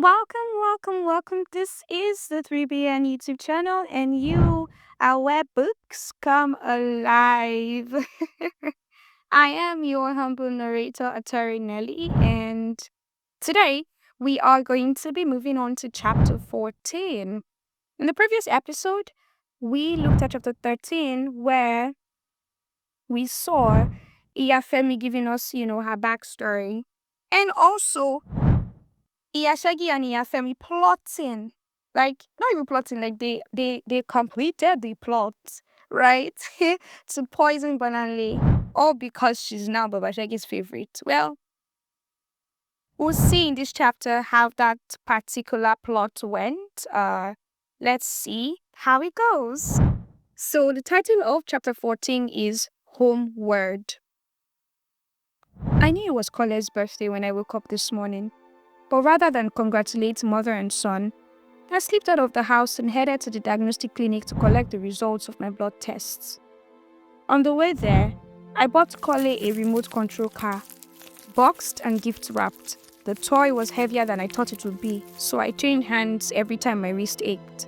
Welcome. This is the 3BN YouTube channel, and you are where books come alive. I am your humble narrator, Atari Nelly, and today we are going to be moving on to chapter 14. In the previous episode, we looked at chapter 13, where we saw Iyafemi giving us, her backstory, and also Iyashagi and Iyafemi plotting. Like, not even plotting, like they completed the plot, right? To poison Bolanle, all because she's now Babashagi's favorite. Well, we'll see in this chapter how that particular plot went. Let's see how it goes. So the title of chapter 14 is Homeward. I knew it was Cole's birthday when I woke up this morning, but rather than congratulate mother and son, I slipped out of the house and headed to the diagnostic clinic to collect the results of my blood tests. On the way there, I bought Kole a remote control car, boxed and gift wrapped. The toy was heavier than I thought it would be, so I changed hands every time my wrist ached.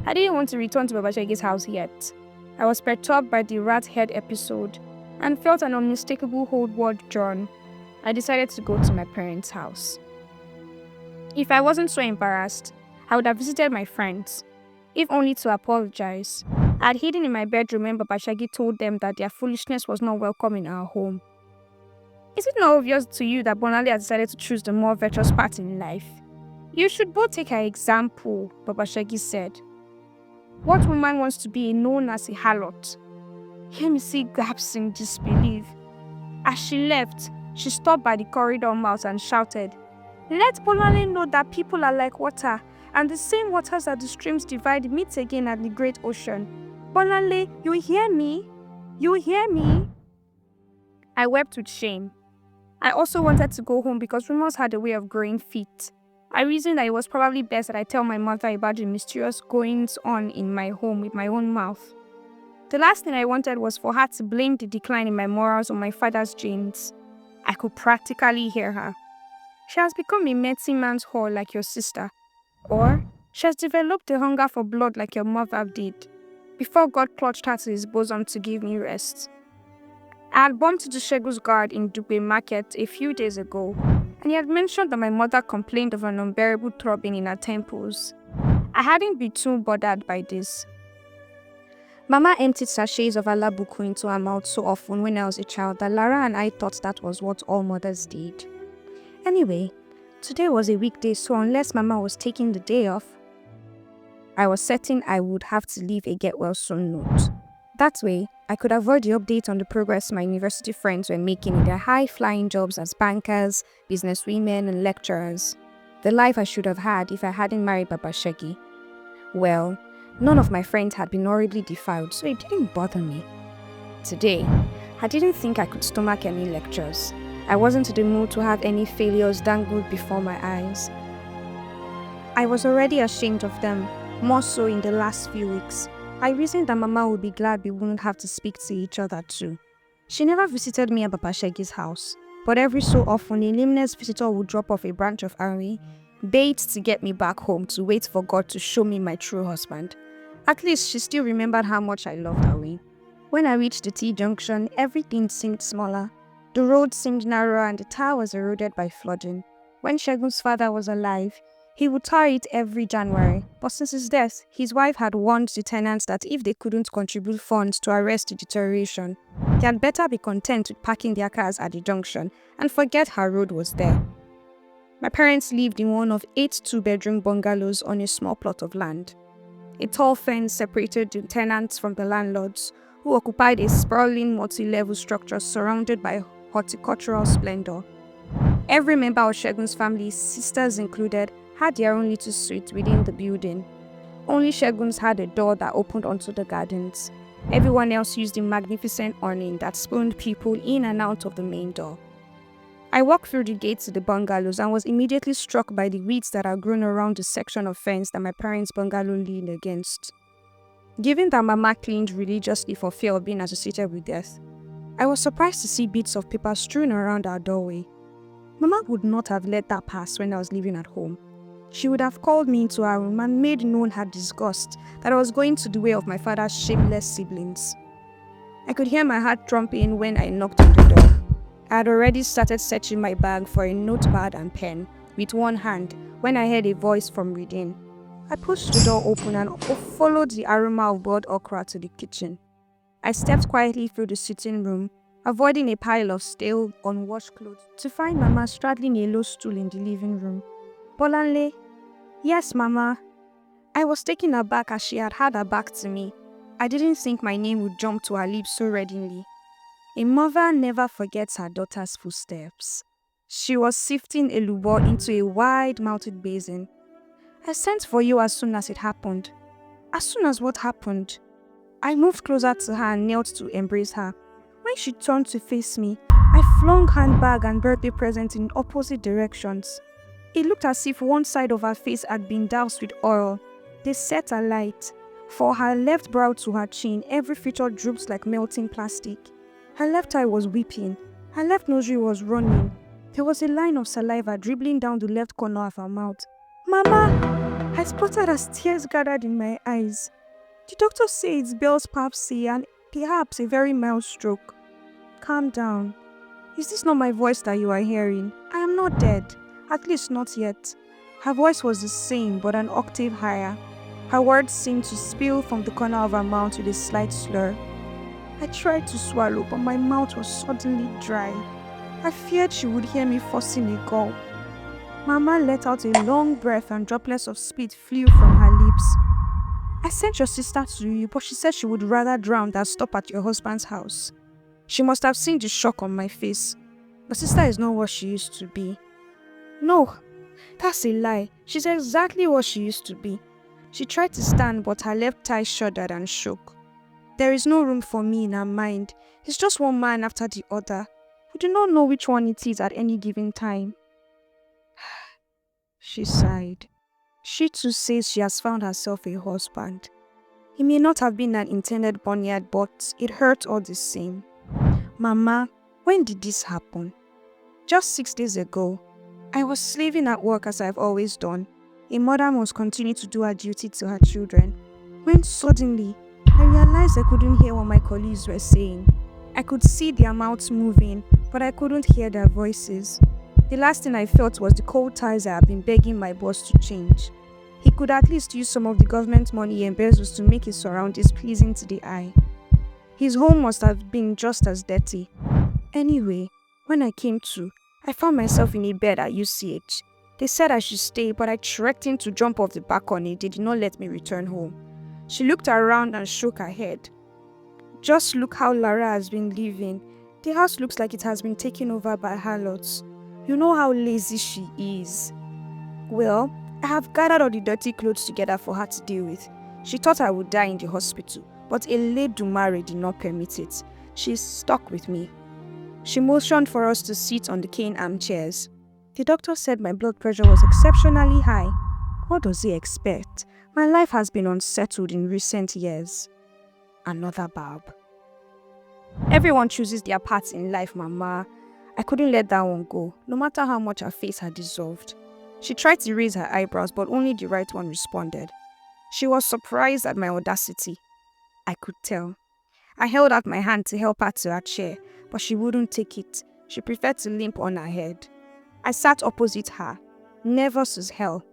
I didn't want to return to Babashagi's house yet. I was perturbed by the rat head episode and felt an unmistakable Homeward drawn. I decided to go to my parents' house. If I wasn't so embarrassed, I would have visited my friends, if only to apologize. I had hidden in my bedroom when Babashagi told them that their foolishness was not welcome in our home. Is it not obvious to you that Bolanle has decided to choose the more virtuous path in life? You should both take her example, Babashagi said. What woman wants to be known as a harlot? Hemisi gasped in disbelief. As she left, she stopped by the corridor mouth and shouted, "Let Bolanle know that people are like water, and the same waters that the streams divide meet again at the great ocean. Bolanle, you hear me? You hear me?" I wept with shame. I also wanted to go home because rumors had a way of growing feet. I reasoned that it was probably best that I tell my mother about the mysterious goings on in my home with my own mouth. The last thing I wanted was for her to blame the decline in my morals on my father's genes. I could practically hear her. She has become a medicine man's whore like your sister. Or she has developed a hunger for blood like your mother did, before God clutched her to his bosom to give me rest. I had bumped into Shegu's guard in Dugbe Market a few days ago, and he had mentioned that my mother complained of an unbearable throbbing in her temples. I hadn't been too bothered by this. Mama emptied sachets of alabuku into her mouth so often when I was a child that Lara and I thought that was what all mothers did. Anyway, today was a weekday, so unless Mama was taking the day off, I was certain I would have to leave a get well soon note. That way, I could avoid the update on the progress my university friends were making in their high-flying jobs as bankers, businesswomen, and lecturers. The life I should have had if I hadn't married Babashagi. Well, none of my friends had been horribly defiled, so it didn't bother me. Today, I didn't think I could stomach any lectures. I wasn't in the mood to have any failures dangled before my eyes. I was already ashamed of them, more so in the last few weeks. I reasoned that Mama would be glad we wouldn't have to speak to each other too. She never visited me at Babashagi's house, but every so often a nameless visitor would drop off a branch of army, bait to get me back home to wait for God to show me my true husband. At least she still remembered how much I loved Awi. When I reached the T-junction, everything seemed smaller. The road seemed narrower and the tower was eroded by flooding. When Shegun's father was alive, he would tar it every January, but since his death, his wife had warned the tenants that if they couldn't contribute funds to arrest the deterioration, they had better be content with parking their cars at the junction and forget her road was there. My parents lived in one of 8 two-bedroom bungalows on a small plot of land. A tall fence separated the tenants from the landlords, who occupied a sprawling multi-level structure surrounded by horticultural splendor. Every member of Shegun's family, sisters included, had their own little suite within the building. Only Shegun's had a door that opened onto the gardens. Everyone else used a magnificent awning that spawned people in and out of the main door. I walked through the gates to the bungalows and was immediately struck by the weeds that had grown around the section of fence that my parents' bungalow leaned against. Given that Mama cleaned religiously for fear of being associated with death, I was surprised to see bits of paper strewn around our doorway. Mama would not have let that pass when I was living at home. She would have called me into her room and made known her disgust that I was going to the way of my father's shameless siblings. I could hear my heart thumping when I knocked on the door. I had already started searching my bag for a notepad and pen with one hand when I heard a voice from within. I pushed the door open and followed the aroma of boiled okra to the kitchen. I stepped quietly through the sitting room, avoiding a pile of stale, unwashed clothes, to find Mama straddling a low stool in the living room. Bolanle. Yes, Mama. I was taken aback as she had her back to me. I didn't think my name would jump to her lips so readily. A mother never forgets her daughter's footsteps. She was sifting elubo into a wide-mouthed basin. I sent for you as soon as it happened. As soon as what happened? I moved closer to her and knelt to embrace her. When she turned to face me, I flung handbag and birthday present in opposite directions. It looked as if one side of her face had been doused with oil. They set alight. For her left brow to her chin, every feature drooped like melting plastic. Her left eye was weeping. Her left nostril was running. There was a line of saliva dribbling down the left corner of her mouth. Mama! I sputtered as tears gathered in my eyes. The doctor says it's Bell's palsy and perhaps a very mild stroke. Calm down. Is this not my voice that you are hearing? I am not dead. At least not yet. Her voice was the same, but an octave higher. Her words seemed to spill from the corner of her mouth with a slight slur. I tried to swallow, but my mouth was suddenly dry. I feared she would hear me forcing a gulp. Mama let out a long breath and droplets of spit flew from her lips. I sent your sister to you, but she said she would rather drown than stop at your husband's house. She must have seen the shock on my face. Your sister is not what she used to be. No, that's a lie. She's exactly what she used to be. She tried to stand, but her left thigh shuddered and shook. There is no room for me in her mind. It's just one man after the other. We do not know which one it is at any given time. She sighed. She too says she has found herself a husband. It may not have been an intended barnyard, but it hurt all the same. Mama, when did this happen? Just 6 days ago. I was slaving at work as I've always done. A mother must continue to do her duty to her children. When suddenly, I realized I couldn't hear what my colleagues were saying. I could see their mouths moving, but I couldn't hear their voices. The last thing I felt was the cold ties I had been begging my boss to change. He could at least use some of the government money he embezzles to make his surroundings pleasing to the eye. His home must have been just as dirty. Anyway, when I came to, I found myself in a bed at UCH. They said I should stay, but I threatened to jump off the balcony. They did not let me return home. She looked around and shook her head. Just look how Lara has been living. The house looks like it has been taken over by harlots. You know how lazy she is. Well, I have gathered all the dirty clothes together for her to deal with. She thought I would die in the hospital, but Eledumare did not permit it. She is stuck with me. She motioned for us to sit on the cane armchairs. The doctor said my blood pressure was exceptionally high. What does he expect? My life has been unsettled in recent years. Another barb. Everyone chooses their paths in life, Mama. I couldn't let that one go, no matter how much her face had dissolved. She tried to raise her eyebrows, but only the right one responded. She was surprised at my audacity. I could tell. I held out my hand to help her to her chair, but she wouldn't take it. She preferred to limp on her head. I sat opposite her, nervous as hell.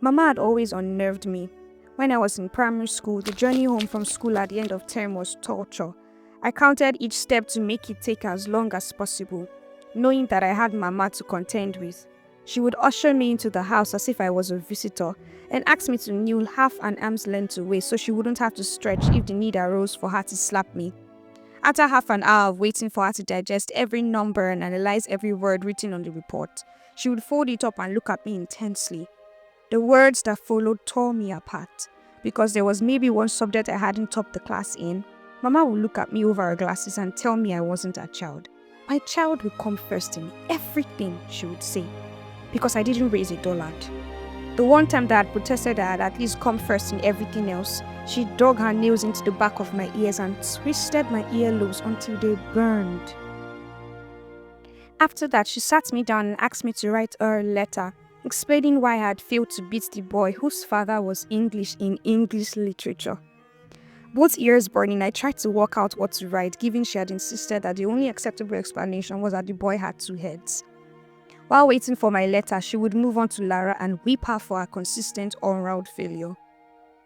Mama had always unnerved me. When I was in primary school, the journey home from school at the end of term was torture. I counted each step to make it take as long as possible, knowing that I had Mama to contend with. She would usher me into the house as if I was a visitor and ask me to kneel half an arm's length away so she wouldn't have to stretch if the need arose for her to slap me. After half an hour of waiting for her to digest every number and analyze every word written on the report, she would fold it up and look at me intensely. The words that followed tore me apart. Because there was maybe one subject I hadn't topped the class in, Mama would look at me over her glasses and tell me I wasn't a child. My child would come first in everything, she would say, because I didn't raise a dullard. The one time that I had protested I had at least come first in everything else, she dug her nails into the back of my ears and twisted my earlobes until they burned. After that, she sat me down and asked me to write her a letter. explaining why I had failed to beat the boy whose father was English in English literature. Both ears burning, I tried to work out what to write, given she had insisted that the only acceptable explanation was that the boy had two heads. While waiting for my letter, she would move on to Lara and whip her for her consistent all-round failure.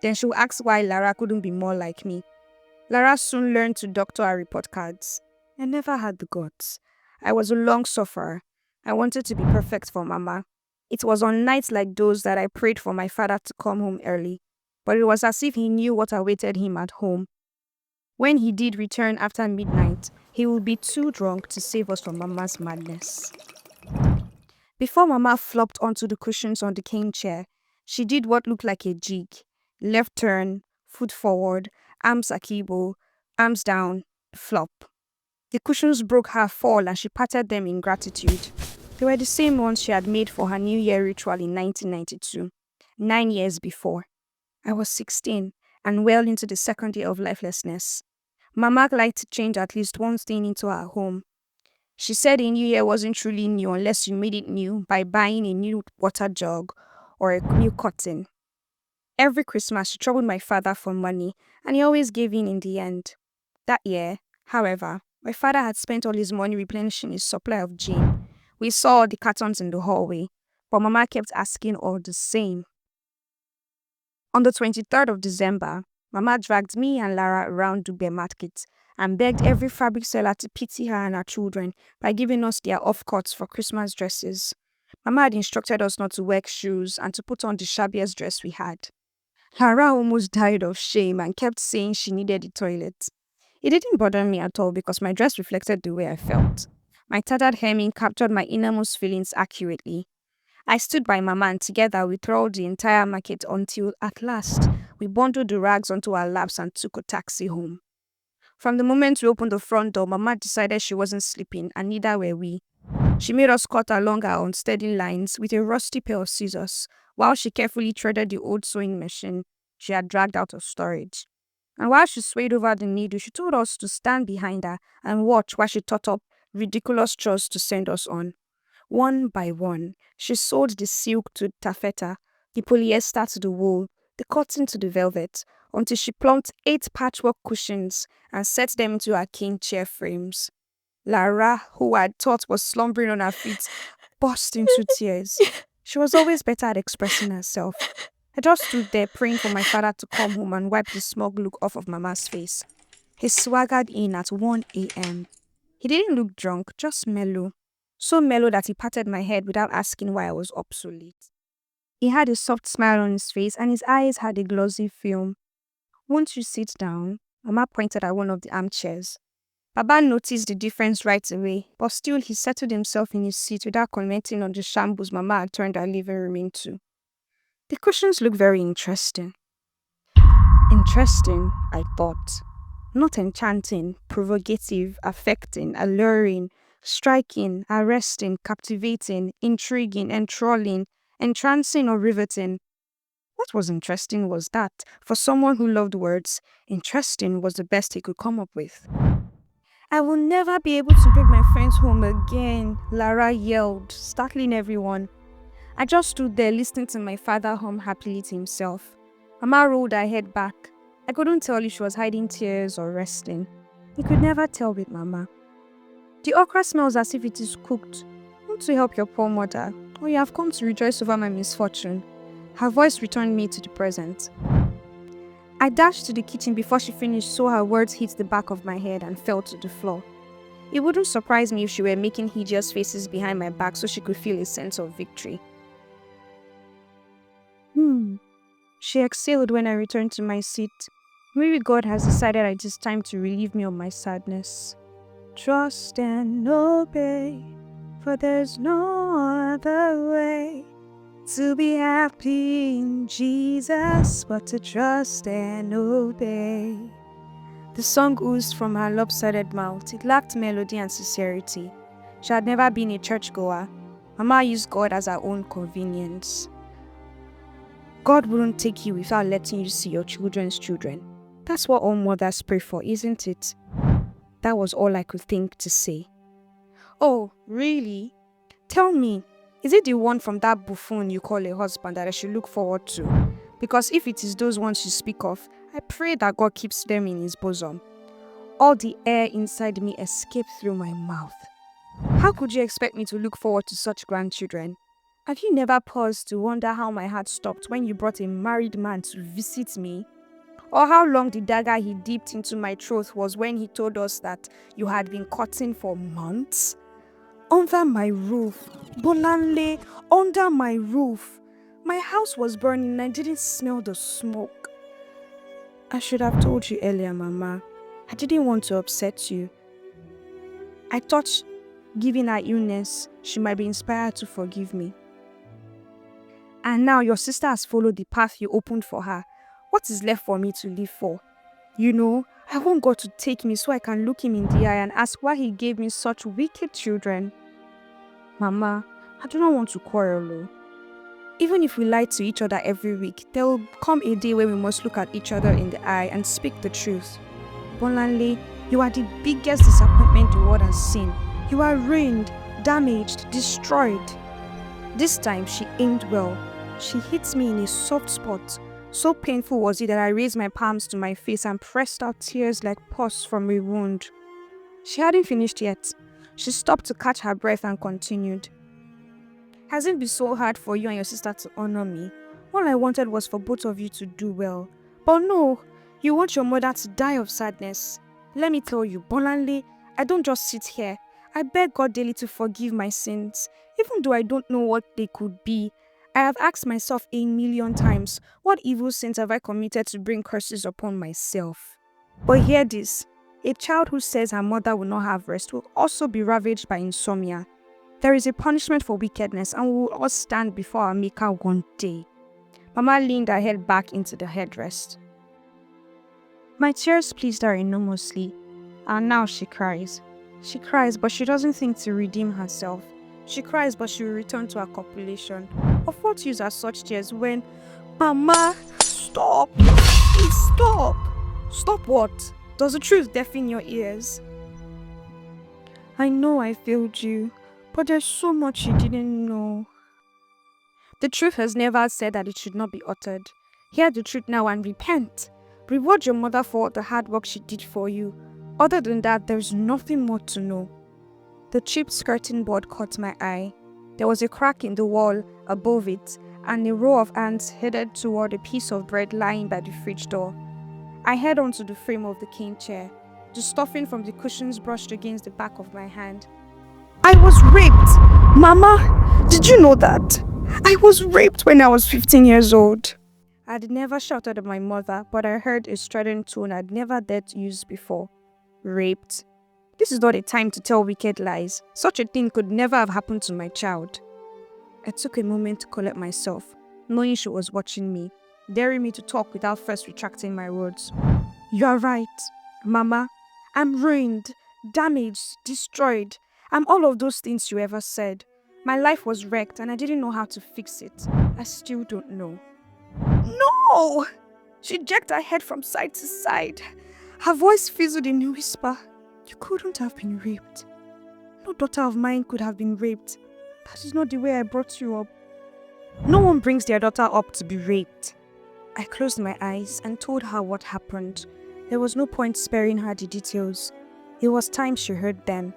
Then she would ask why Lara couldn't be more like me. Lara soon learned to doctor her report cards. I never had the guts. I was a long sufferer. I wanted to be perfect for Mama. It was on nights like those that I prayed for my father to come home early. But it was as if he knew what awaited him at home. When he did return after midnight, he would be too drunk to save us from Mama's madness. Before Mama flopped onto the cushions on the cane chair, she did what looked like a jig. Left turn, foot forward, arms akimbo, arms down, flop. The cushions broke her fall and she patted them in gratitude. They were the same ones she had made for her New Year ritual in 1992, 9 years before. I was 16 and well into the second year of lifelessness. Mama liked to change at least one thing into her home. She said a New Year wasn't truly new unless you made it new by buying a new water jug or a new curtain. Every Christmas, she troubled my father for money, and he always gave in the end. That year, however, my father had spent all his money replenishing his supply of gin. We saw all the cartons in the hallway, but Mama kept asking all the same. On the 23rd of December, Mama dragged me and Lara around Dugbe Market and begged every fabric seller to pity her and her children by giving us their off-cuts for Christmas dresses. Mama had instructed us not to wear shoes and to put on the shabbiest dress we had. Lara almost died of shame and kept saying she needed the toilet. It didn't bother me at all because my dress reflected the way I felt. My tattered hemming captured my innermost feelings accurately. I stood by Mama and together we trawled the entire market until, at last, we bundled the rags onto our laps and took a taxi home. From the moment we opened the front door, Mama decided she wasn't sleeping and neither were we. She made us cut along our unsteady lines with a rusty pair of scissors while she carefully threaded the old sewing machine she had dragged out of storage. And while she swayed over the needle, she told us to stand behind her and watch while she thought up ridiculous chores to send us on. One by one, she sewed the silk to taffeta, the polyester to the wool, the cotton to the velvet, until she plumped 8 patchwork cushions and set them into her cane chair frames. Lara, who I had thought was slumbering on her feet, burst into tears. She was always better at expressing herself. I just stood there praying for my father to come home and wipe the smug look off of Mama's face. He swaggered in at 1 a.m. He didn't look drunk, just mellow. So mellow that he patted my head without asking why I was up so late. He had a soft smile on his face and his eyes had a glossy film. "Won't you sit down?" Mama pointed at one of the armchairs. Baba noticed the difference right away, but still he settled himself in his seat without commenting on the shambles Mama had turned our living room into. The cushions look very interesting. Interesting, I thought. Not enchanting, provocative, affecting, alluring, striking, arresting, captivating, intriguing, enthralling, entrancing or riveting. What was interesting was that, for someone who loved words, interesting was the best he could come up with. "I will never be able to bring my friends home again," Lara yelled, startling everyone. I just stood there listening to my father hum happily to himself. Mama rolled her head back. I couldn't tell if she was hiding tears or resting. You could never tell with Mama. "The okra smells as if it is cooked. Want to help your poor mother, or you have come to rejoice over my misfortune." Her voice returned me to the present. I dashed to the kitchen before she finished, so her words hit the back of my head and fell to the floor. It wouldn't surprise me if she were making hideous faces behind my back so she could feel a sense of victory. She exhaled when I returned to my seat. Maybe God has decided it is time to relieve me of my sadness. "Trust and obey, for there's no other way to be happy in Jesus but to trust and obey." The song oozed from her lopsided mouth. It lacked melody and sincerity. She had never been a churchgoer. Mama used God as her own convenience. God wouldn't take you without letting you see your children's children. That's what all mothers pray for, isn't it? That was all I could think to say. "Oh, really? Tell me, Is it the one from that buffoon you call a husband that I should look forward to? Because if it is those ones you speak of, I pray that God keeps them in his bosom. All the air inside me escaped through my mouth. How could you expect me to look forward to such grandchildren? Have you never paused to wonder how my heart stopped when you brought a married man to visit me? Or how long the dagger he dipped into my throat was when he told us that you had been courting for months? Under my roof, Bolanle, under my roof. My house was burning and I didn't smell the smoke. I should have told you earlier, Mama. I didn't want to upset you. I thought, given her illness, she might be inspired to forgive me. And now your sister has followed the path you opened for her. What is left for me to live for? You know, I want God to take me so I can look him in the eye and ask why he gave me such wicked children. Mama, I do not want to quarrel, though. Even if we lie to each other every week, there will come a day where we must look at each other in the eye and speak the truth. Bolanle, you are the biggest disappointment the world has seen. You are ruined, damaged, destroyed. This time she aimed well. She hit me in a soft spot. So painful was it that I raised my palms to my face and pressed out tears like pus from a wound. She hadn't finished yet. She stopped to catch her breath and continued. Has it been so hard for you and your sister to honor me? All I wanted was for both of you to do well. But no, you want your mother to die of sadness. Let me tell you, Bolanle, I don't just sit here. I beg God daily to forgive my sins, even though I don't know what they could be. I have asked myself 1,000,000 times, what evil sins have I committed to bring curses upon myself? But hear this, a child who says her mother will not have rest will also be ravaged by insomnia. There is a punishment for wickedness and we will all stand before our Maker one day. Mama leaned her head back into the headrest. My tears pleased her enormously, and now she cries. She cries, but she doesn't think to redeem herself. She cries, but she will return to her copulation. Of what use are such tears when... Mama, stop! Please stop! Stop what? Does the truth deafen your ears? I know I failed you, but there's so much you didn't know. The truth has never said that it should not be uttered. Hear the truth now and repent. Reward your mother for all the hard work she did for you. Other than that, there's nothing more to know. The cheap skirting board caught my eye. There was a crack in the wall above it, and a row of ants headed toward a piece of bread lying by the fridge door. I held onto the frame of the cane chair. The stuffing from the cushions brushed against the back of my hand. I was raped! Mama, did you know that? I was raped when I was 15 years old. I'd never shouted at my mother, but I heard a strident tone I'd never dared to use before. Raped? This is not a time to tell wicked lies. Such a thing could never have happened to my child. I took a moment to collect myself, knowing she was watching me, daring me to talk without first retracting my words. You are right, Mama. I'm ruined, damaged, destroyed. I'm all of those things you ever said. My life was wrecked and I didn't know how to fix it. I still don't know. No! She jerked her head from side to side. Her voice fizzled in a whisper. You couldn't have been raped. No daughter of mine could have been raped. That is not the way I brought you up. No one brings their daughter up to be raped. I closed my eyes and told her what happened. There was no point sparing her the details. It was time she heard them.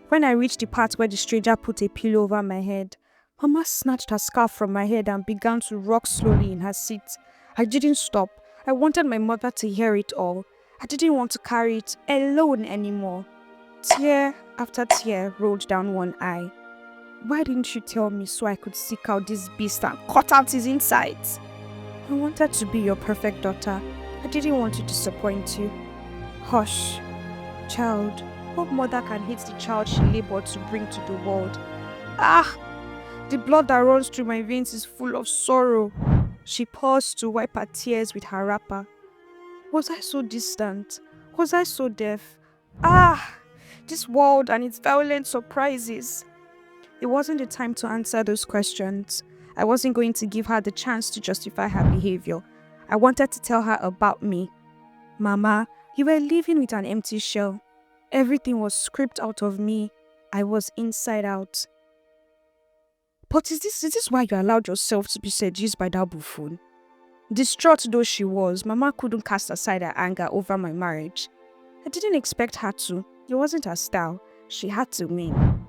When I reached the part where the stranger put a pillow over my head, Mama snatched her scarf from my head and began to rock slowly in her seat. I didn't stop. I wanted my mother to hear it all. I didn't want to carry it alone anymore. Tear after tear rolled down one eye. Why didn't you tell me so I could seek out this beast and cut out his insides? I wanted to be your perfect daughter. I didn't want to disappoint you. Hush. Child, what mother can hate the child she labored to bring to the world? Ah! The blood that runs through my veins is full of sorrow. She paused to wipe her tears with her wrapper. Was I so distant? Was I so deaf? Ah! This world and its violent surprises. It wasn't the time to answer those questions. I wasn't going to give her the chance to justify her behavior. I wanted to tell her about me. Mama, you were living with an empty shell. Everything was scraped out of me. I was inside out. But is this why you allowed yourself to be seduced by that buffoon? Distraught though she was, Mama couldn't cast aside her anger over my marriage. I didn't expect her to. It wasn't her style. She had to win.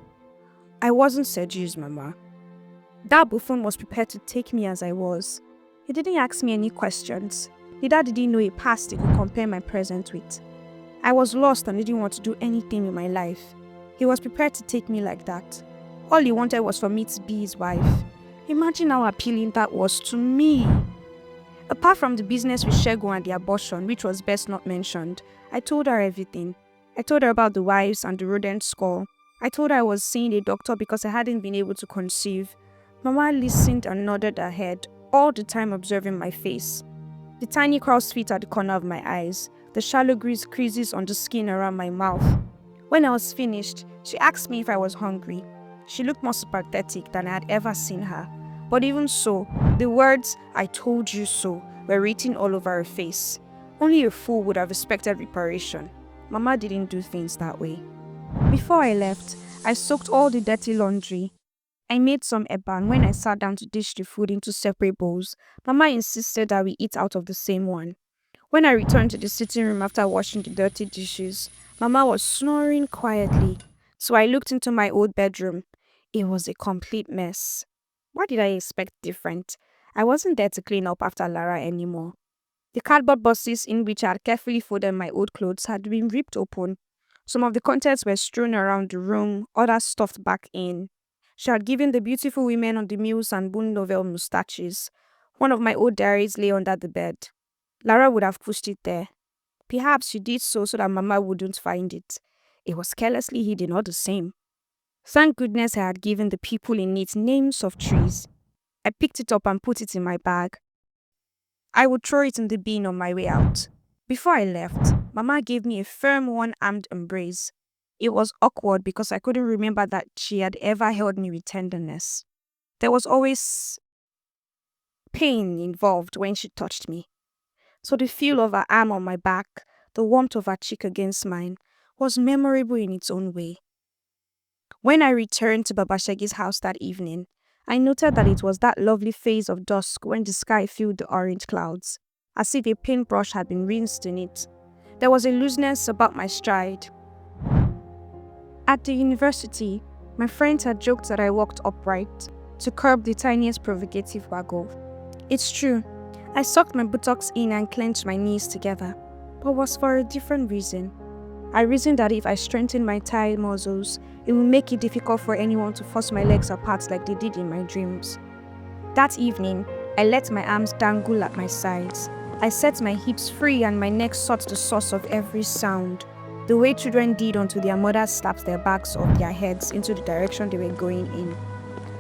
I wasn't seduced, Mama. That buffoon was prepared to take me as I was. He didn't ask me any questions. The dad didn't know a past he could compare my present with. I was lost and didn't want to do anything with my life. He was prepared to take me like that. All he wanted was for me to be his wife. Imagine how appealing that was to me. Apart from the business with Segi and the abortion, which was best not mentioned, I told her everything. I told her about the wives and the rodent skull. I told her I was seeing a doctor because I hadn't been able to conceive. Mama listened and nodded her head, all the time observing my face. The tiny crow's feet at the corner of my eyes, the shallow creases on the skin around my mouth. When I was finished, she asked me if I was hungry. She looked more sympathetic than I had ever seen her. But even so, the words, "I told you so," were written all over her face. Only a fool would have expected reparation. Mama didn't do things that way. Before I left, I soaked all the dirty laundry. I made some eba, and when I sat down to dish the food into separate bowls, Mama insisted that we eat out of the same one. When I returned to the sitting room after washing the dirty dishes, Mama was snoring quietly. So I looked into my old bedroom. It was a complete mess. What did I expect different? I wasn't there to clean up after Lara anymore. The cardboard boxes in which I had carefully folded my old clothes had been ripped open. Some of the contents were strewn around the room, others stuffed back in. She had given the beautiful women on the Mills and Boone novel mustaches. One of my old diaries lay under the bed. Lara would have pushed it there. Perhaps she did so that Mama wouldn't find it. It was carelessly hidden all the same. Thank goodness I had given the people in it names of trees. I picked it up and put it in my bag. I would throw it in the bin on my way out. Before I left, Mama gave me a firm one-armed embrace. It was awkward because I couldn't remember that she had ever held me with tenderness. There was always pain involved when she touched me. So the feel of her arm on my back, the warmth of her cheek against mine, was memorable in its own way. When I returned to Baba Shegi's house that evening, I noted that it was that lovely phase of dusk when the sky filled the orange clouds, as if a paintbrush had been rinsed in it. There was a looseness about my stride. At the university, my friends had joked that I walked upright, to curb the tiniest provocative waggle. It's true, I sucked my buttocks in and clenched my knees together, but was for a different reason. I reasoned that if I strengthened my thigh muscles, it would make it difficult for anyone to force my legs apart like they did in my dreams. That evening, I let my arms dangle at my sides. I set my hips free and my neck sought the source of every sound, the way children did until their mothers slapped their backs of their heads into the direction they were going in.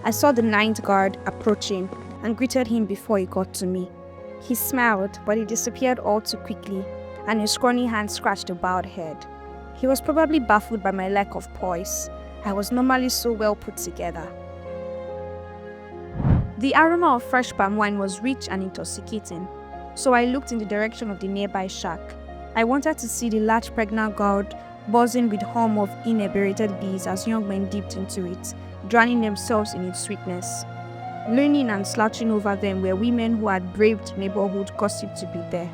I saw the ninth guard approaching and greeted him before he got to me. He smiled, but he disappeared all too quickly, and his scrawny hand scratched a bowed head. He was probably baffled by my lack of poise. I was normally so well put together. The aroma of fresh palm wine was rich and intoxicating, so I looked in the direction of the nearby shack. I wanted to see the large pregnant guard buzzing with hum of inebriated bees as young men dipped into it, drowning themselves in its sweetness. Leaning and slouching over them were women who had braved neighborhood gossip to be there.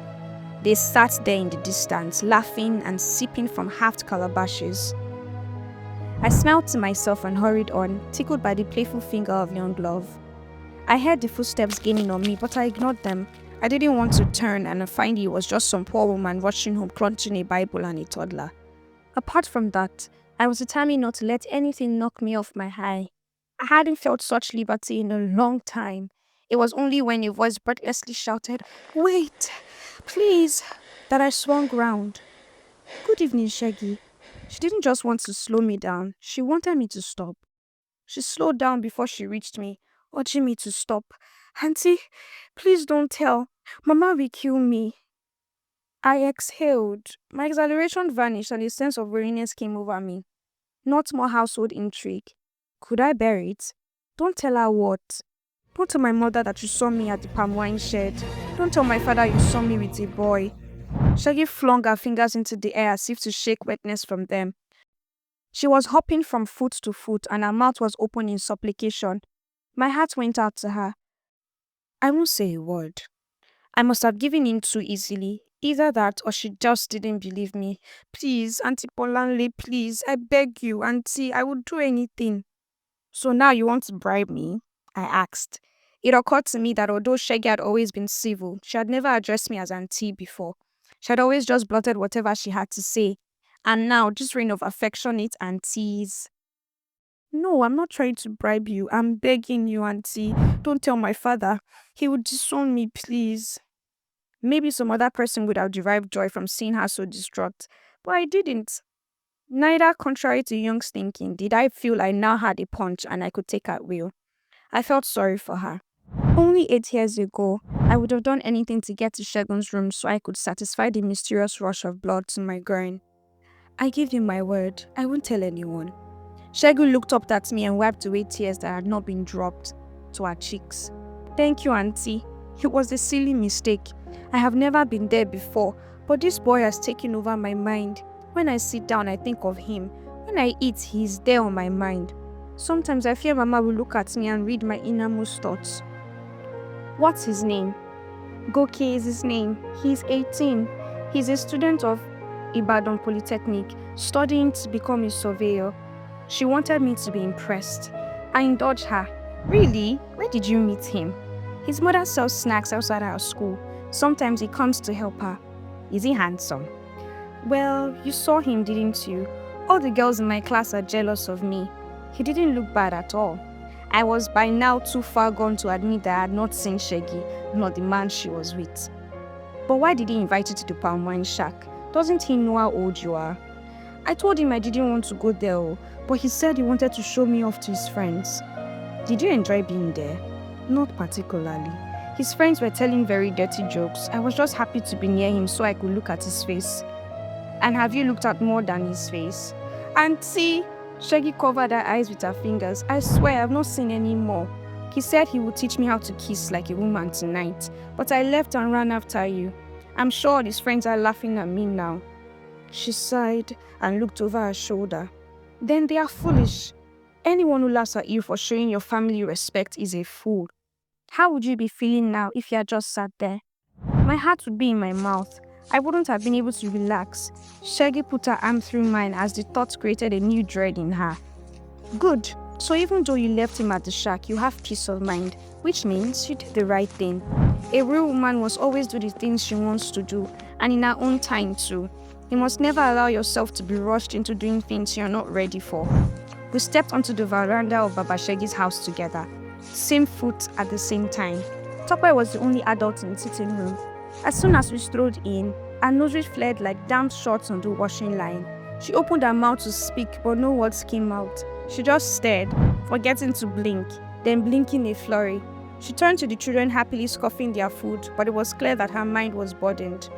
They sat there in the distance, laughing and sipping from halved calabashes. I smiled to myself and hurried on, tickled by the playful finger of young love. I heard the footsteps gaining on me, but I ignored them. I didn't want to turn and find it was just some poor woman rushing home clutching a Bible and a toddler. Apart from that, I was determined not to let anything knock me off my high. I hadn't felt such liberty in a long time. It was only when a voice breathlessly shouted, "Wait, please," that I swung round. "Good evening, Shaggy." She didn't just want to slow me down, she wanted me to stop. She slowed down before she reached me, urging me to stop. "Auntie, please don't tell. Mama will kill me." I exhaled. My exhilaration vanished and a sense of weariness came over me. Not more household intrigue. Could I bear it? Don't tell her what? Don't tell my mother that you saw me at the palm wine shed. Don't tell my father you saw me with a boy. Shaggy flung her fingers into the air as if to shake wetness from them. She was hopping from foot to foot and her mouth was open in supplication. My heart went out to her. I won't say a word. I must have given in too easily. Either that or she just didn't believe me. Please, Auntie Bolanle, please, I beg you, Auntie, I would do anything. So now you want to bribe me? I asked. It occurred to me that although Shaggy had always been civil, she had never addressed me as Auntie before. She had always just blurted whatever she had to say. And now, this reign of affectionate aunties. No, I'm not trying to bribe you. I'm begging you, Auntie. Don't tell my father. He would disown me, please. Maybe some other person would have derived joy from seeing her so distraught, but I didn't. Neither, contrary to Young's thinking, did I feel I now had a punch and I could take at will. I felt sorry for her. Only 8 years ago, I would have done anything to get to Shegun's room so I could satisfy the mysterious rush of blood to my groin. I give you my word, I won't tell anyone. Shegun looked up at me and wiped away tears that had not been dropped to her cheeks. Thank you, Auntie. It was a silly mistake. I have never been there before, but this boy has taken over my mind. When I sit down, I think of him. When I eat, he is there on my mind. Sometimes I fear Mama will look at me and read my innermost thoughts. What's his name? Goke is his name. He's 18. He's a student of Ibadan Polytechnic, studying to become a surveyor. She wanted me to be impressed. I indulged her. Really? Where did you meet him? His mother sells snacks outside our school. Sometimes he comes to help her. Is he handsome? Well, you saw him, didn't you? All the girls in my class are jealous of me. He didn't look bad at all. I was by now too far gone to admit that I had not seen Shaggy, nor the man she was with. But why did he invite you to the palm wine shack? Doesn't he know how old you are? I told him I didn't want to go there, but he said he wanted to show me off to his friends. Did you enjoy being there? Not particularly. His friends were telling very dirty jokes. I was just happy to be near him so I could look at his face. And have you looked at more than his face? Auntie! Shaggy covered her eyes with her fingers. I swear I've not seen any more. He said he would teach me how to kiss like a woman tonight, but I left and ran after you. I'm sure his friends are laughing at me now. She sighed and looked over her shoulder. Then they are foolish. Anyone who laughs at you for showing your family respect is a fool. How would you be feeling now if you had just sat there? My heart would be in my mouth. I wouldn't have been able to relax. Shaggy put her arm through mine as the thought created a new dread in her. Good. So even though you left him at the shack, you have peace of mind, which means you did the right thing. A real woman must always do the things she wants to do, and in her own time too. You must never allow yourself to be rushed into doing things you're not ready for. We stepped onto the veranda of Baba Shegi's house together. Same foot at the same time. Topper was the only adult in the sitting room. As soon as we strolled in, her nose fled like damp shorts on the washing line. She opened her mouth to speak, but no words came out. She just stared, forgetting to blink, then blinking a flurry. She turned to the children happily scoffing their food, but it was clear that her mind was burdened.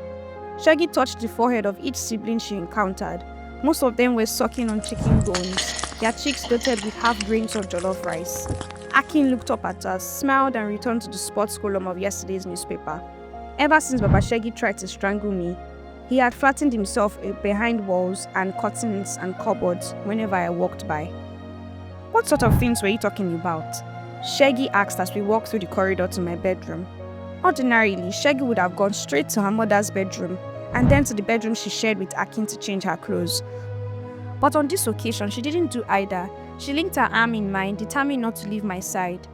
Shaggy touched the forehead of each sibling she encountered. Most of them were sucking on chicken bones, their cheeks dotted with half grains of jollof rice. Akin looked up at us, smiled and returned to the sports column of yesterday's newspaper. Ever since Baba Shaggy tried to strangle me, he had flattened himself behind walls and curtains and cupboards whenever I walked by. What sort of things were you talking about? Shaggy asked as we walked through the corridor to my bedroom. Ordinarily, Shaggy would have gone straight to her mother's bedroom and then to the bedroom she shared with Akin to change her clothes. But on this occasion, she didn't do either. She linked her arm in mine, determined not to leave my side.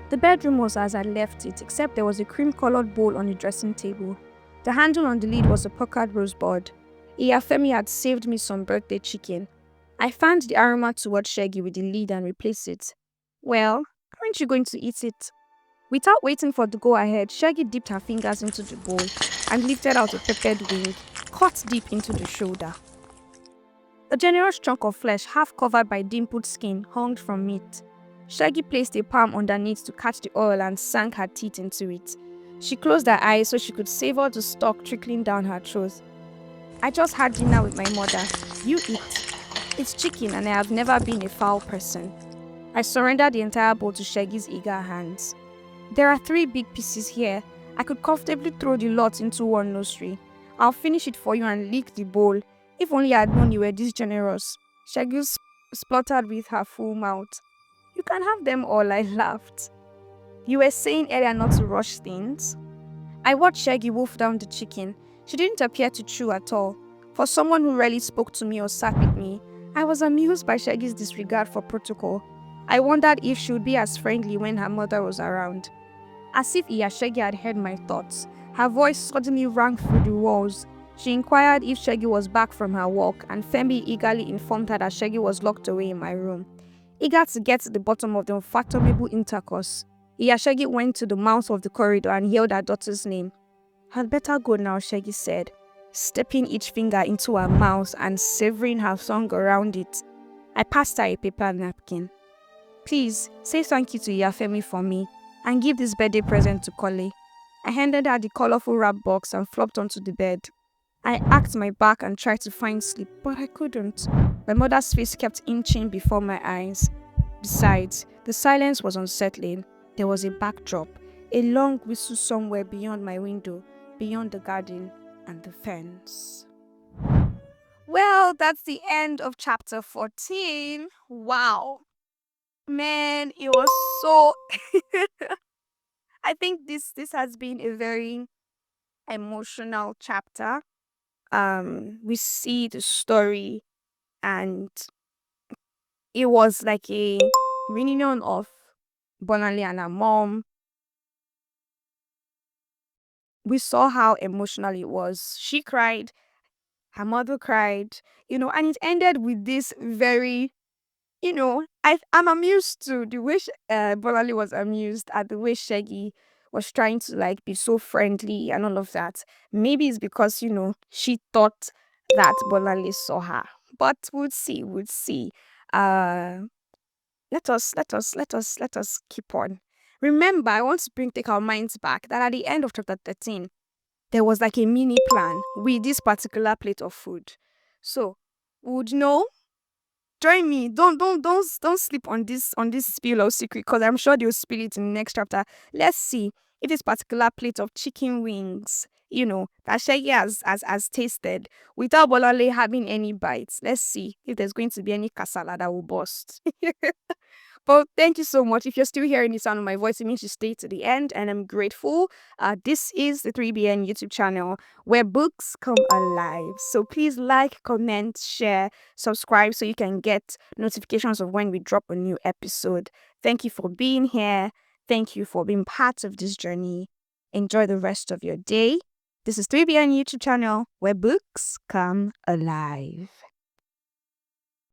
The bedroom was as I left it, except there was a cream-colored bowl on the dressing table. The handle on the lid was a puckered rosebud. Iyafemi had saved me some birthday chicken. I fanned the aroma towards Shaggy with the lid and replaced it. Well, aren't you going to eat it? Without waiting for the go-ahead, Shaggy dipped her fingers into the bowl and lifted out a peppered wing, cut deep into the shoulder. A generous chunk of flesh, half covered by dimpled skin, hung from it. Shaggy placed a palm underneath to catch the oil and sank her teeth into it. She closed her eyes so she could savor the stock trickling down her throat. I just had dinner with my mother. You eat. It's chicken and I have never been a foul person. I surrendered the entire bowl to Shaggy's eager hands. There are 3 big pieces here. I could comfortably throw the lot into one nursery. I'll finish it for you and lick the bowl. If only I had known you were this generous. Shaggy spluttered with her full mouth. You can have them all, I laughed. You were saying earlier not to rush things. I watched Shaggy wolf down the chicken. She didn't appear to chew at all. For someone who rarely spoke to me or sat with me, I was amused by Shaggy's disregard for protocol. I wondered if she would be as friendly when her mother was around. As if Shaggy had heard my thoughts, her voice suddenly rang through the walls. She inquired if Shaggy was back from her walk, and Femi eagerly informed her that Shaggy was locked away in my room. Eager to get to the bottom of the unfathomable intercourse, Shaggy went to the mouth of the corridor and yelled her daughter's name. "Had better go now," Shaggy said, stepping each finger into her mouth and savoring her tongue around it. I passed her a paper napkin. "Please, say thank you to Iyafemi for me, and give this birthday present to Kole." I handed her the colorful wrap box and flopped onto the bed. I arched my back and tried to find sleep, but I couldn't. My mother's face kept inching before my eyes. Besides, the silence was unsettling. There was a backdrop, a long whistle somewhere beyond my window, beyond the garden and the fence. Well, that's the end of chapter 14. Wow. Man, it was so I think this has been a very emotional chapter. We see the story, and it was like a reunion of Bolanle and her mom. We saw how emotional it was. She cried, her mother cried, and it ended with this very, I'm amused too. The way Bolanle was amused at the way Shaggy was trying to like be so friendly and all of that. Maybe it's because, she thought that Bolanle saw her. But we'll see, we'll see. Uh let us keep on. Remember, I want to take our minds back that at the end of chapter 13, there was like a mini plan with this particular plate of food. So, would know. Join me. Don't sleep on this spill or secret, because I'm sure they'll spill it in the next chapter. Let's see if this particular plate of chicken wings, that Shaggy has tasted without Bolale having any bites. Let's see if there's going to be any casala that will bust. But thank you so much. If you're still hearing the sound of my voice, it means you stayed to the end, and I'm grateful. This is the 3BN YouTube channel where books come alive. So please like, comment, share, subscribe so you can get notifications of when we drop a new episode. Thank you for being here. Thank you for being part of this journey. Enjoy the rest of your day. This is 3BN YouTube channel where books come alive.